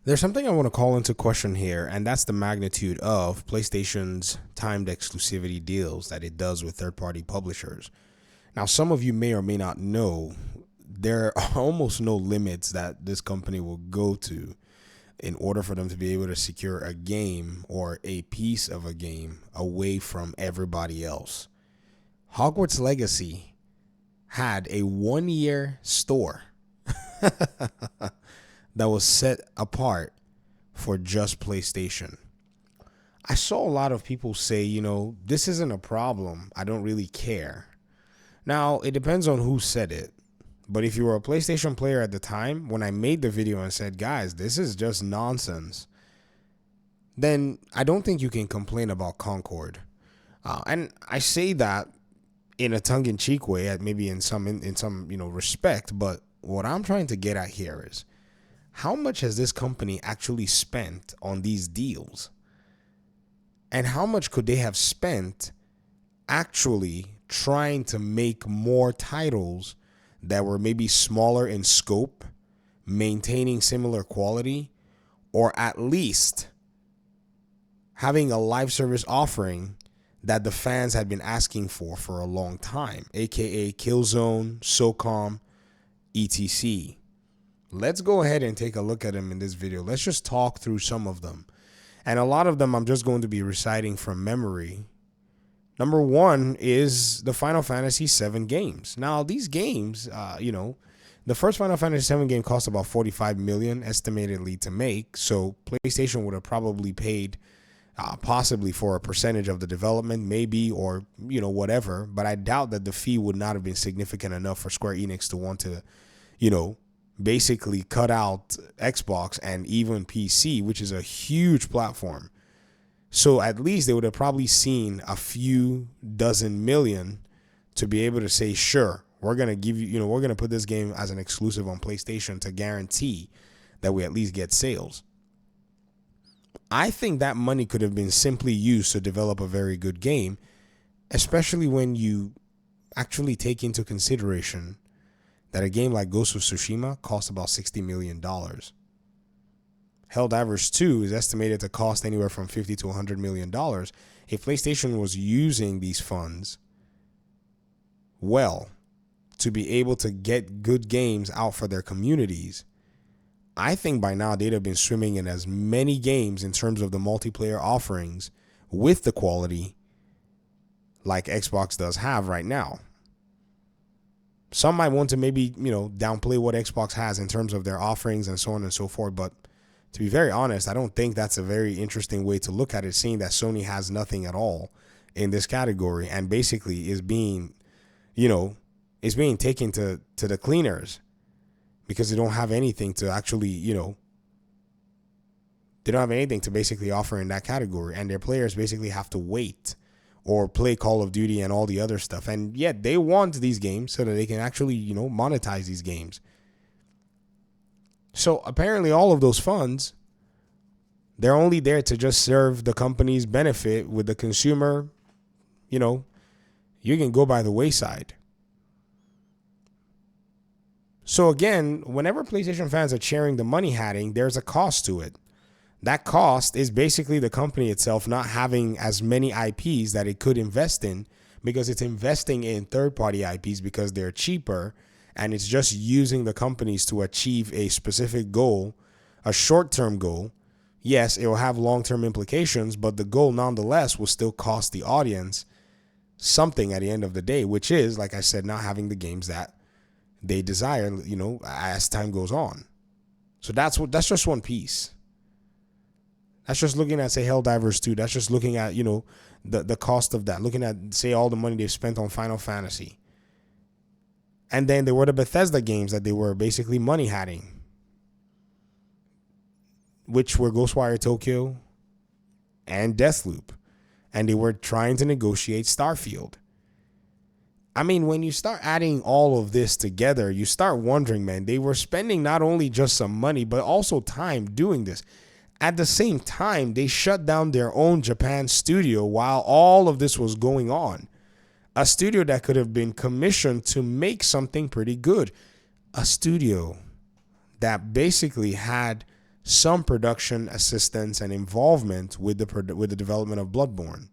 There's something I want to call into question here, and that's the magnitude of PlayStation's timed exclusivity deals that it does with third-party publishers. Now, some of you may or may not know there are almost no limits that this company will go to in order for them to be able to secure a game or a piece of a game away from everybody else. Hogwarts Legacy had a 1-year store that was set apart for just PlayStation. I saw a lot of people say, this isn't a problem. I don't really care. Now, it depends on who said it. But if you were a PlayStation player at the time, when I made the video and said, guys, this is just nonsense, then I don't think you can complain about Concord. And I say that in a tongue-in-cheek way, maybe in some respect. But what I'm trying to get at here is, how much has this company actually spent on these deals? And how much could they have spent actually trying to make more titles that were maybe smaller in scope, maintaining similar quality, or at least having a live service offering that the fans had been asking for a long time, aka Killzone, SOCOM, etc. Let's go ahead and take a look at them in this video. Let's just talk through some of them. And a lot of them I'm just going to be reciting from memory. Number one is the Final Fantasy VII games. Now, these games, the first Final Fantasy VII game cost about $45 million estimatedly to make. So PlayStation would have probably paid possibly for a percentage of the development, maybe, or, whatever. But I doubt that the fee would not have been significant enough for Square Enix to want to, basically cut out Xbox and even PC, which is a huge platform. So at least they would have probably seen a few dozen million to be able to say, sure, we're going to give you, we're going to put this game as an exclusive on PlayStation to guarantee that we at least get sales. I think that money could have been simply used to develop a very good game, especially when you actually take into consideration that a game like Ghost of Tsushima cost about $60 million. Helldivers 2 is estimated to cost anywhere from $50 to $100 million. If PlayStation was using these funds well to be able to get good games out for their communities, I think by now they'd have been swimming in as many games in terms of the multiplayer offerings with the quality like Xbox does have right now. Some might want to maybe, downplay what Xbox has in terms of their offerings and so on and so forth. But to be very honest, I don't think that's a very interesting way to look at it, seeing that Sony has nothing at all in this category and basically is being taken to the cleaners because they don't have anything to actually, they don't have anything to basically offer in that category. And their players basically have to wait or play Call of Duty and all the other stuff. And yet they want these games so that they can actually, monetize these games. So apparently all of those funds, they're only there to just serve the company's benefit with the consumer, you can go by the wayside. So again, whenever PlayStation fans are cheering the money hatting, there's a cost to it. That cost is basically the company itself not having as many IPs that it could invest in because it's investing in third-party IPs because they're cheaper, and it's just using the companies to achieve a specific goal, a short-term goal. Yes, it will have long-term implications, but the goal nonetheless will still cost the audience something at the end of the day, which is, like I said, not having the games that they desire, as time goes on. So that's just one piece. That's just looking at, say, Helldivers 2. That's just looking at, the cost of that. Looking at, say, all the money they've spent on Final Fantasy. And then there were the Bethesda games that they were basically money hatting, which were Ghostwire Tokyo and Deathloop. And they were trying to negotiate Starfield. I mean, when you start adding all of this together, you start wondering, man, they were spending not only just some money, but also time doing this. At the same time, they shut down their own Japan studio while all of this was going on. A studio that could have been commissioned to make something pretty good. A studio that basically had some production assistance and involvement with the development of Bloodborne.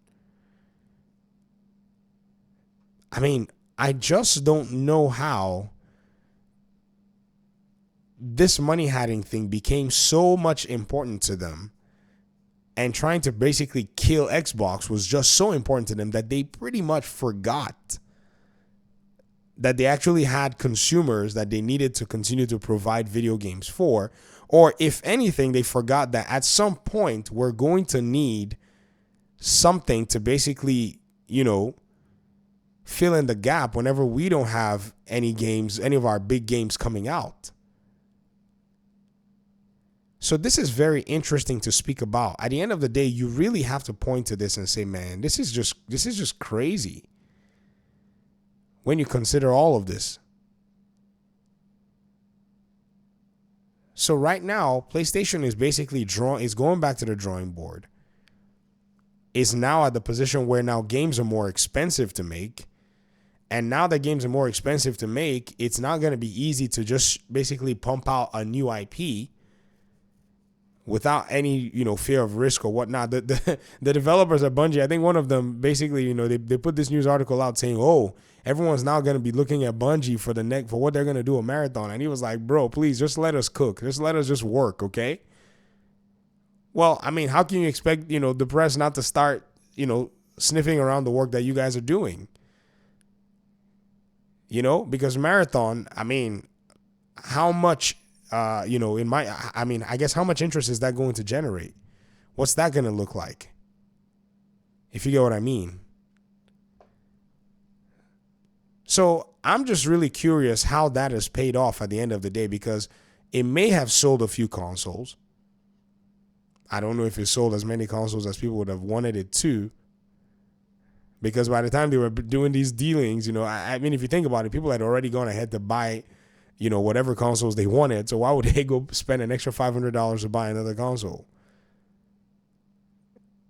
I mean, I just don't know how this money hiding thing became so much important to them, and trying to basically kill Xbox was just so important to them that they pretty much forgot that they actually had consumers that they needed to continue to provide video games for. Or if anything, they forgot that at some point we're going to need something to basically, fill in the gap whenever we don't have any games, any of our big games coming out. So this is very interesting to speak about. At the end of the day, you really have to point to this and say, man, this is just crazy when you consider all of this. So right now, PlayStation is basically going back to the drawing board. Is now at the position where now games are more expensive to make. And now that games are more expensive to make, it's not going to be easy to just basically pump out a new IP without any, fear of risk or whatnot. The developers at Bungie, I think one of them basically, they put this news article out saying, oh, everyone's now going to be looking at Bungie for what they're going to do a marathon. And he was like, bro, please just let us cook. Just let us just work, okay? Well, I mean, how can you expect, the press not to start, sniffing around the work that you guys are doing? Because marathon, I mean, how much, I guess how much interest is that going to generate? What's that going to look like? If you get what I mean. So I'm just really curious how that has paid off at the end of the day, because it may have sold a few consoles. I don't know if it sold as many consoles as people would have wanted it to. Because by the time they were doing these dealings, I mean, if you think about it, people had already gone ahead to buy, whatever consoles they wanted. So why would they go spend an extra $500 to buy another console?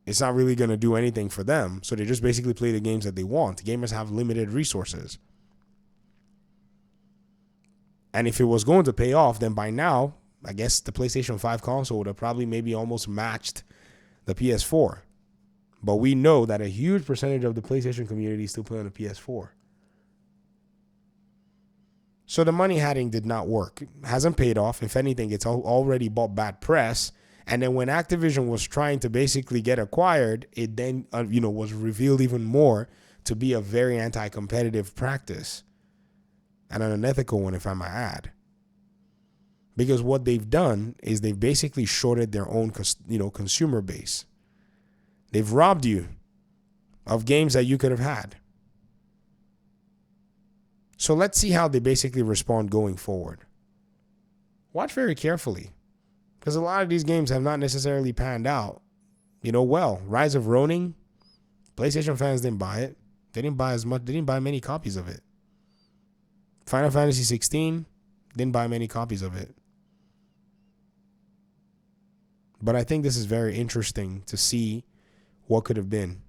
It's not really going to do anything for them. So they just basically play the games that they want. Gamers have limited resources. And if it was going to pay off, then by now, I guess the PlayStation 5 console would have probably maybe almost matched the PS4. But we know that a huge percentage of the PlayStation community is still playing on the PS4. So the money hiding did not work. It hasn't paid off. If anything, it's already bought bad press. And then when Activision was trying to basically get acquired, it then, was revealed even more to be a very anti-competitive practice. And an unethical one, if I might add. Because what they've done is they've basically shorted their own, consumer base. They've robbed you of games that you could have had. So let's see how they basically respond going forward. Watch very carefully, because a lot of these games have not necessarily panned out, well. Rise of Ronin, PlayStation fans didn't buy it. They didn't buy as much. They didn't buy many copies of it. Final Fantasy 16, didn't buy many copies of it. But I think this is very interesting to see what could have been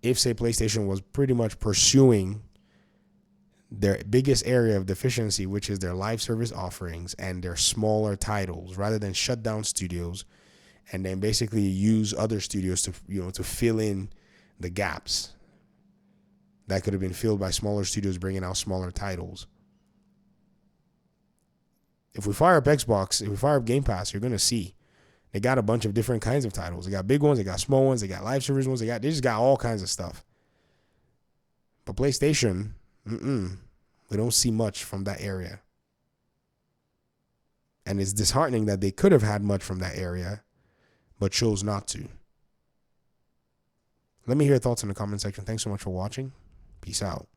if, say, PlayStation was pretty much pursuing their biggest area of deficiency, which is their live service offerings and their smaller titles, rather than shut down studios and then basically use other studios to, to fill in the gaps that could have been filled by smaller studios bringing out smaller titles. If we fire up Xbox, if we fire up Game Pass, you're going to see they got a bunch of different kinds of titles. They got big ones, they got small ones, they got live service ones, they just got all kinds of stuff. But PlayStation, we don't see much from that area. And it's disheartening that they could have had much from that area, but chose not to. Let me hear your thoughts in the comment section. Thanks so much for watching. Peace out.